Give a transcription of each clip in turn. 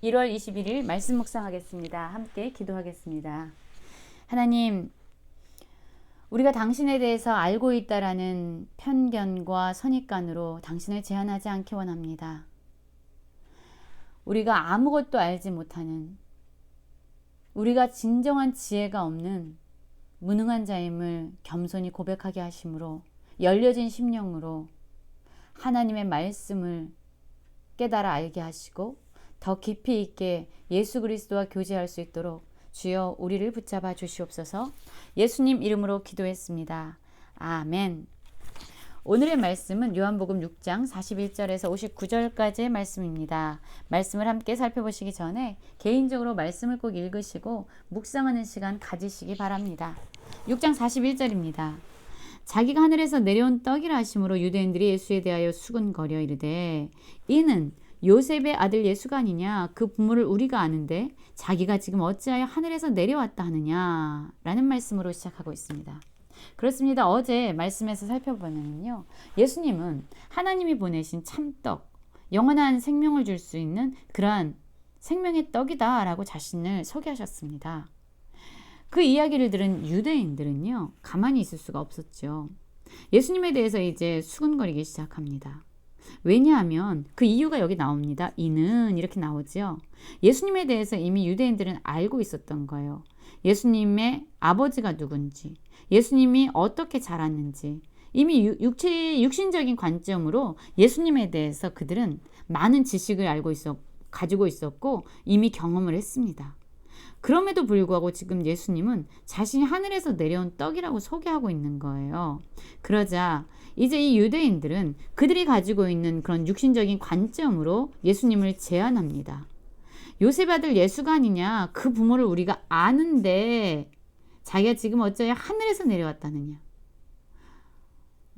1월 21일 말씀 묵상하겠습니다. 함께 기도하겠습니다. 하나님, 우리가 당신에 대해서 알고 있다라는 편견과 선입관으로 당신을 제한하지 않기 원합니다. 우리가 아무것도 알지 못하는, 우리가 진정한 지혜가 없는 무능한 자임을 겸손히 고백하게 하심으로 열려진 심령으로 하나님의 말씀을 깨달아 알게 하시고 더 깊이 있게 예수 그리스도와 교제할 수 있도록 주여 우리를 붙잡아 주시옵소서. 예수님 이름으로 기도했습니다. 아멘. 오늘의 말씀은 요한복음 6장 41절에서 59절까지의 말씀입니다. 말씀을 함께 살펴보시기 전에 개인적으로 말씀을 꼭 읽으시고 묵상하는 시간 가지시기 바랍니다. 6장 41절입니다. 자기가 하늘에서 내려온 떡이라 하심으로 유대인들이 예수에 대하여 수군거려 이르되 이는 요셉의 아들 예수가 아니냐, 그 부모를 우리가 아는데 자기가 지금 어찌하여 하늘에서 내려왔다 하느냐 라는 말씀으로 시작하고 있습니다. 그렇습니다. 어제 말씀에서 살펴보면요, 예수님은 하나님이 보내신 참떡, 영원한 생명을 줄 수 있는 그러한 생명의 떡이다 라고 자신을 소개하셨습니다. 그 이야기를 들은 유대인들은요, 가만히 있을 수가 없었죠. 예수님에 대해서 이제 수군거리기 시작합니다. 왜냐하면 그 이유가 여기 나옵니다. 이는 이렇게 나오죠. 예수님에 대해서 이미 유대인들은 알고 있었던 거예요. 예수님의 아버지가 누군지, 예수님이 어떻게 자랐는지, 이미 육신적인 관점으로 예수님에 대해서 그들은 많은 지식을 가지고 있었고 이미 경험을 했습니다. 그럼에도 불구하고 지금 예수님은 자신이 하늘에서 내려온 떡이라고 소개하고 있는 거예요. 그러자 이제 이 유대인들은 그들이 가지고 있는 그런 육신적인 관점으로 예수님을 제안합니다. 요셉 아들 예수가 아니냐, 그 부모를 우리가 아는데 자기가 지금 어쩌야 하늘에서 내려왔다느냐.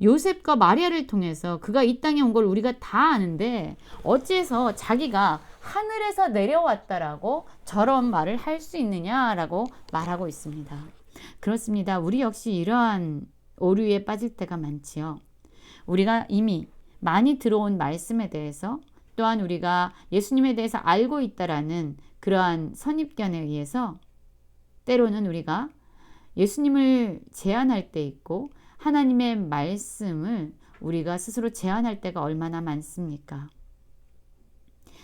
요셉과 마리아를 통해서 그가 이 땅에 온 걸 우리가 다 아는데 어째서 자기가 하늘에서 내려왔다라고 저런 말을 할 수 있느냐라고 말하고 있습니다. 그렇습니다. 우리 역시 이러한 오류에 빠질 때가 많지요. 우리가 이미 많이 들어온 말씀에 대해서, 또한 우리가 예수님에 대해서 알고 있다라는 그러한 선입견에 의해서 때로는 우리가 예수님을 제한할 때 있고 하나님의 말씀을 우리가 스스로 제한할 때가 얼마나 많습니까?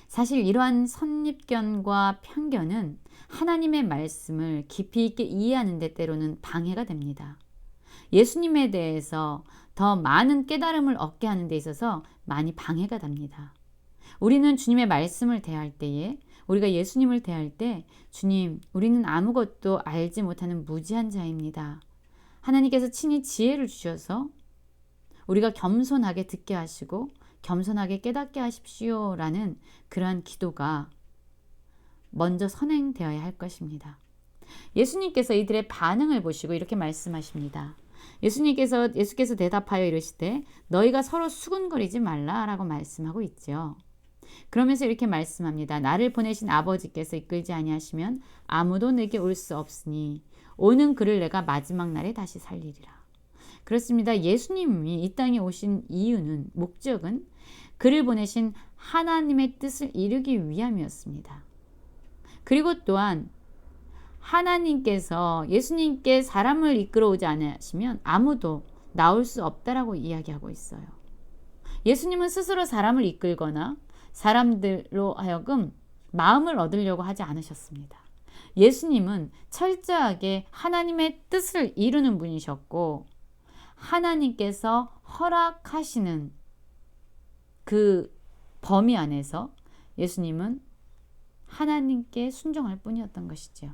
사실 이러한 선입견과 편견은 하나님의 말씀을 깊이 있게 이해하는 데 때로는 방해가 됩니다. 예수님에 대해서 더 많은 깨달음을 얻게 하는 데 있어서 많이 방해가 됩니다. 우리는 주님의 말씀을 대할 때에, 우리가 예수님을 대할 때, 주님, 우리는 아무것도 알지 못하는 무지한 자입니다. 하나님께서 친히 지혜를 주셔서 우리가 겸손하게 듣게 하시고 겸손하게 깨닫게 하십시오 라는 그러한 기도가 먼저 선행되어야 할 것입니다. 예수님께서 이들의 반응을 보시고 이렇게 말씀하십니다. 예수께서 대답하여 이르시되 너희가 서로 수군거리지 말라라고 말씀하고 있죠. 그러면서 이렇게 말씀합니다. 나를 보내신 아버지께서 이끌지 아니하시면 아무도 내게 올 수 없으니 오는 그를 내가 마지막 날에 다시 살리리라. 그렇습니다. 예수님이 이 땅에 오신 이유는, 목적은 그를 보내신 하나님의 뜻을 이루기 위함이었습니다. 그리고 또한 하나님께서 예수님께 사람을 이끌어 오지 않으시면 아무도 나올 수 없다라고 이야기하고 있어요. 예수님은 스스로 사람을 이끌거나 사람들로 하여금 마음을 얻으려고 하지 않으셨습니다. 예수님은 철저하게 하나님의 뜻을 이루는 분이셨고 하나님께서 허락하시는 그 범위 안에서 예수님은 하나님께 순종할 뿐이었던 것이죠.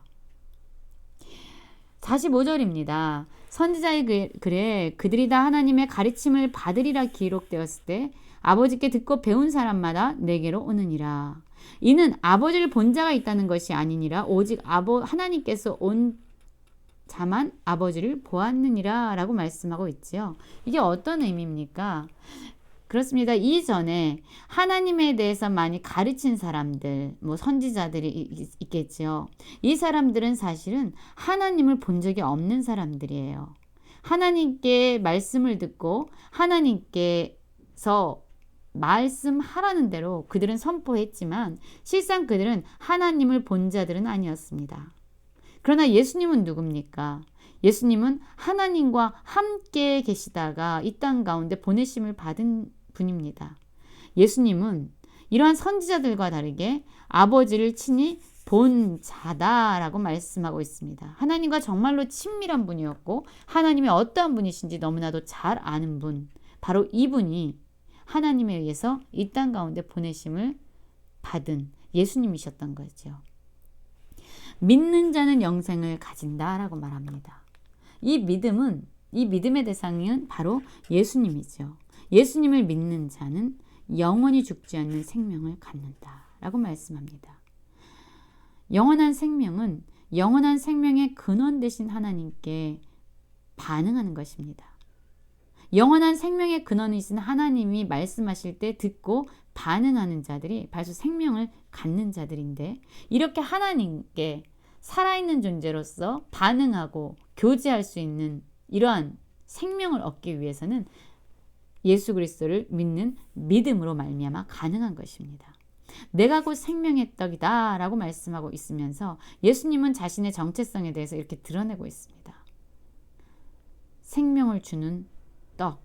45절입니다. 선지자의 글에 그들이 다 하나님의 가르침을 받으리라 기록되었을 때 아버지께 듣고 배운 사람마다 내게로 오느니라. 이는 아버지를 본 자가 있다는 것이 아니니라 오직 하나님께서 온 자만 아버지를 보았느니라 라고 말씀하고 있지요. 이게 어떤 의미입니까? 그렇습니다. 이전에 하나님에 대해서 많이 가르친 사람들, 선지자들이 있겠죠. 이 사람들은 사실은 하나님을 본 적이 없는 사람들이에요. 하나님께 말씀을 듣고 하나님께서 말씀하라는 대로 그들은 선포했지만 실상 그들은 하나님을 본 자들은 아니었습니다. 그러나 예수님은 누굽니까? 예수님은 하나님과 함께 계시다가 이 땅 가운데 보내심을 받은 분입니다. 예수님은 이러한 선지자들과 다르게 아버지를 친히 본 자다라고 말씀하고 있습니다. 하나님과 정말로 친밀한 분이었고 하나님이 어떠한 분이신지 너무나도 잘 아는 분, 바로 이분이 하나님에 의해서 이 땅 가운데 보내심을 받은 예수님이셨던 거죠. 믿는 자는 영생을 가진다라고 말합니다. 이 믿음의 대상은 바로 예수님이죠. 예수님을 믿는 자는 영원히 죽지 않는 생명을 갖는다라고 말씀합니다. 영원한 생명은 영원한 생명의 근원 되신 하나님께 반응하는 것입니다. 영원한 생명의 근원이신 하나님이 말씀하실 때 듣고 반응하는 자들이 바로 생명을 갖는 자들인데, 이렇게 하나님께 살아있는 존재로서 반응하고 교제할 수 있는 이러한 생명을 얻기 위해서는 예수 그리스도를 믿는 믿음으로 말미암아 가능한 것입니다. 내가 곧 생명의 떡이다 라고 말씀하고 있으면서 예수님은 자신의 정체성에 대해서 이렇게 드러내고 있습니다. 생명을 주는 떡.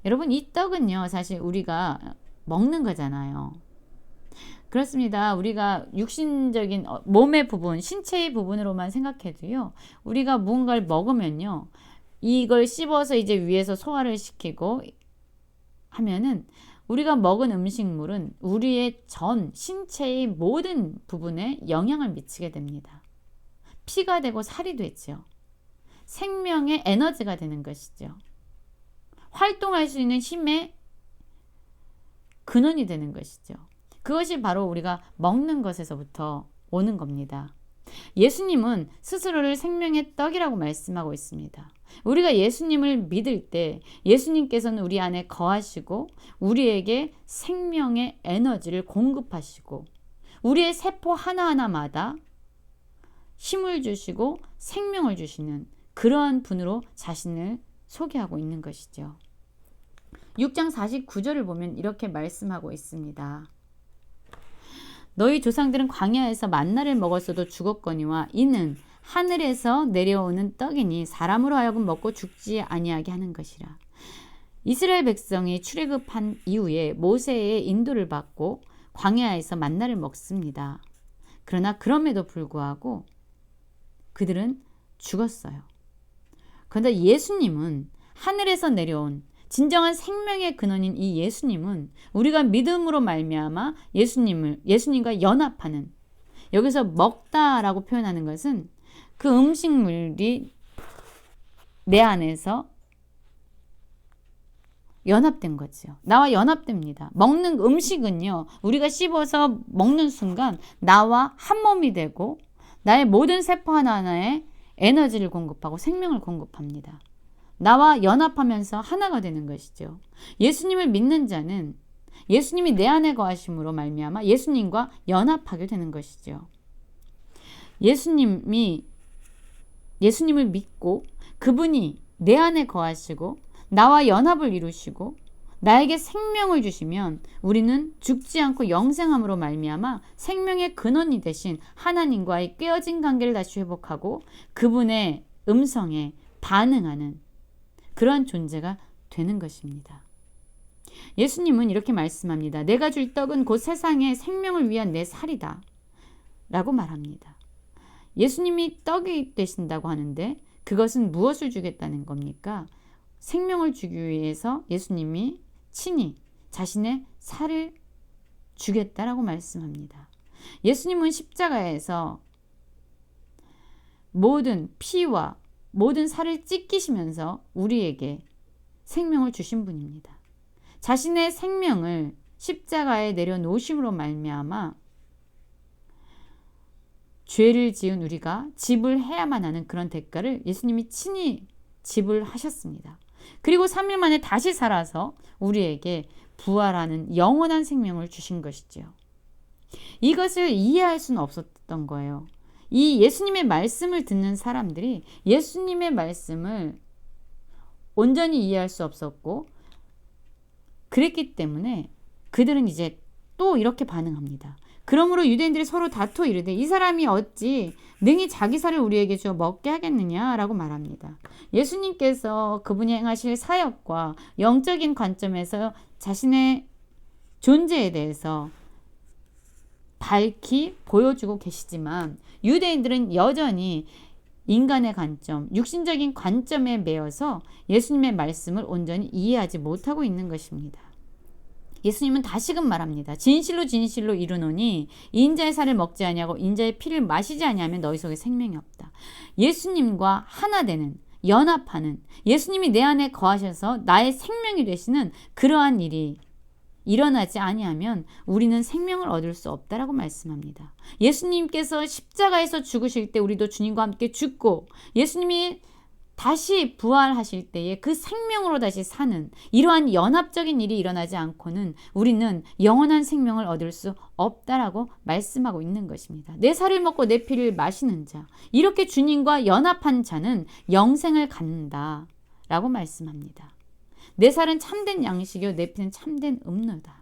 여러분, 이 떡은요, 사실 우리가 먹는 거잖아요. 그렇습니다. 우리가 육신적인 몸의 부분, 신체의 부분으로만 생각해도요, 우리가 무언가를 먹으면요, 이걸 씹어서 이제 위에서 소화를 시키고 하면은 우리가 먹은 음식물은 우리의 전 신체의 모든 부분에 영향을 미치게 됩니다. 피가 되고 살이 되죠. 생명의 에너지가 되는 것이죠. 활동할 수 있는 힘의 근원이 되는 것이죠. 그것이 바로 우리가 먹는 것에서부터 오는 겁니다. 예수님은 스스로를 생명의 떡이라고 말씀하고 있습니다. 우리가 예수님을 믿을 때 예수님께서는 우리 안에 거하시고 우리에게 생명의 에너지를 공급하시고 우리의 세포 하나하나마다 힘을 주시고 생명을 주시는 그러한 분으로 자신을 소개하고 있는 것이죠. 6장 49절을 보면 이렇게 말씀하고 있습니다. 너희 조상들은 광야에서 만나를 먹었어도 죽었거니와 이는 하늘에서 내려오는 떡이니 사람으로 하여금 먹고 죽지 아니하게 하는 것이라. 이스라엘 백성이 출애굽한 이후에 모세의 인도를 받고 광야에서 만나를 먹습니다. 그러나 그럼에도 불구하고 그들은 죽었어요. 그런데 예수님은 하늘에서 내려온 진정한 생명의 근원인 이 예수님은 우리가 믿음으로 말미암아 예수님과 연합하는, 여기서 먹다라고 표현하는 것은 그 음식물이 내 안에서 연합된 거죠. 나와 연합됩니다. 먹는 음식은요, 우리가 씹어서 먹는 순간 나와 한 몸이 되고 나의 모든 세포 하나하나에 에너지를 공급하고 생명을 공급합니다. 나와 연합하면서 하나가 되는 것이죠. 예수님을 믿는 자는 예수님이 내 안에 거하심으로 말미암아 예수님과 연합하게 되는 것이죠. 예수님을 믿고 그분이 내 안에 거하시고 나와 연합을 이루시고 나에게 생명을 주시면 우리는 죽지 않고 영생함으로 말미암아 생명의 근원이 되신 하나님과의 깨어진 관계를 다시 회복하고 그분의 음성에 반응하는 그러한 존재가 되는 것입니다. 예수님은 이렇게 말씀합니다. 내가 줄 떡은 곧 세상의 생명을 위한 내 살이다 라고 말합니다. 예수님이 떡이 되신다고 하는데 그것은 무엇을 주겠다는 겁니까? 생명을 주기 위해서 예수님이 친히 자신의 살을 주겠다라고 말씀합니다. 예수님은 십자가에서 모든 피와 모든 살을 찢기시면서 우리에게 생명을 주신 분입니다. 자신의 생명을 십자가에 내려놓으심으로 말미암아 죄를 지은 우리가 지불해야만 하는 그런 대가를 예수님이 친히 지불하셨습니다. 그리고 3일 만에 다시 살아서 우리에게 부활하는 영원한 생명을 주신 것이죠. 이것을 이해할 수는 없었던 거예요. 이 예수님의 말씀을 듣는 사람들이 예수님의 말씀을 온전히 이해할 수 없었고 그랬기 때문에 그들은 이제 또 이렇게 반응합니다. 그러므로 유대인들이 서로 다투어 이르되 이 사람이 어찌 능히 자기 살을 우리에게 주어 먹게 하겠느냐라고 말합니다. 예수님께서 그분이 행하실 사역과 영적인 관점에서 자신의 존재에 대해서 밝히 보여주고 계시지만 유대인들은 여전히 인간의 관점, 육신적인 관점에 매여서 예수님의 말씀을 온전히 이해하지 못하고 있는 것입니다. 예수님은 다시금 말합니다. 진실로 진실로 이르노니 인자의 살을 먹지 아니하고 인자의 피를 마시지 아니하면 너희 속에 생명이 없다. 예수님과 하나 되는, 연합하는, 예수님이 내 안에 거하셔서 나의 생명이 되시는 그러한 일이 일어나지 아니하면 우리는 생명을 얻을 수 없다라고 말씀합니다. 예수님께서 십자가에서 죽으실 때 우리도 주님과 함께 죽고 예수님이 다시 부활하실 때에 그 생명으로 다시 사는 이러한 연합적인 일이 일어나지 않고는 우리는 영원한 생명을 얻을 수 없다라고 말씀하고 있는 것입니다. 내 살을 먹고 내 피를 마시는 자, 이렇게 주님과 연합한 자는 영생을 갖는다라고 말씀합니다. 내 살은 참된 양식이요 내 피는 참된 음료다.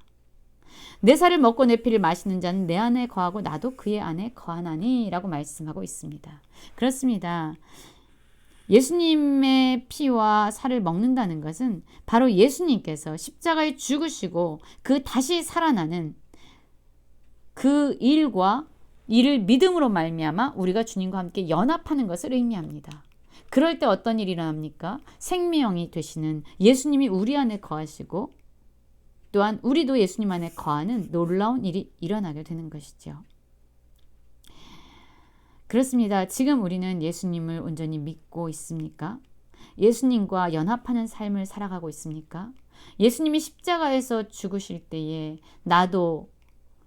내 살을 먹고 내 피를 마시는 자는 내 안에 거하고 나도 그의 안에 거하나니 라고 말씀하고 있습니다. 그렇습니다. 예수님의 피와 살을 먹는다는 것은 바로 예수님께서 십자가에 죽으시고 그 다시 살아나는 그 일과 이를 믿음으로 말미암아 우리가 주님과 함께 연합하는 것을 의미합니다. 그럴 때 어떤 일이 일어납니까? 생명이 되시는 예수님이 우리 안에 거하시고 또한 우리도 예수님 안에 거하는 놀라운 일이 일어나게 되는 것이죠. 그렇습니다. 지금 우리는 예수님을 온전히 믿고 있습니까? 예수님과 연합하는 삶을 살아가고 있습니까? 예수님이 십자가에서 죽으실 때에 나도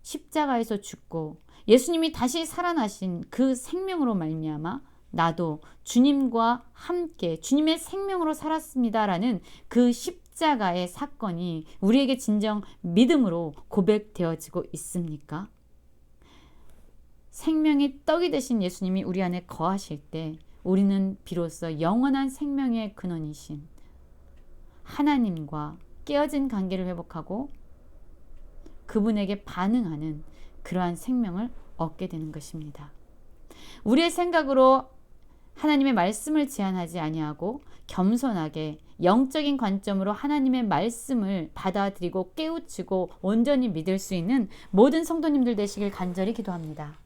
십자가에서 죽고 예수님이 다시 살아나신 그 생명으로 말미암아 나도 주님과 함께 주님의 생명으로 살았습니다라는 그 십자가의 사건이 우리에게 진정 믿음으로 고백되어지고 있습니까? 생명의 떡이 되신 예수님이 우리 안에 거하실 때 우리는 비로소 영원한 생명의 근원이신 하나님과 깨어진 관계를 회복하고 그분에게 반응하는 그러한 생명을 얻게 되는 것입니다. 우리의 생각으로 하나님의 말씀을 제한하지 아니하고 겸손하게 영적인 관점으로 하나님의 말씀을 받아들이고 깨우치고 온전히 믿을 수 있는 모든 성도님들 되시길 간절히 기도합니다.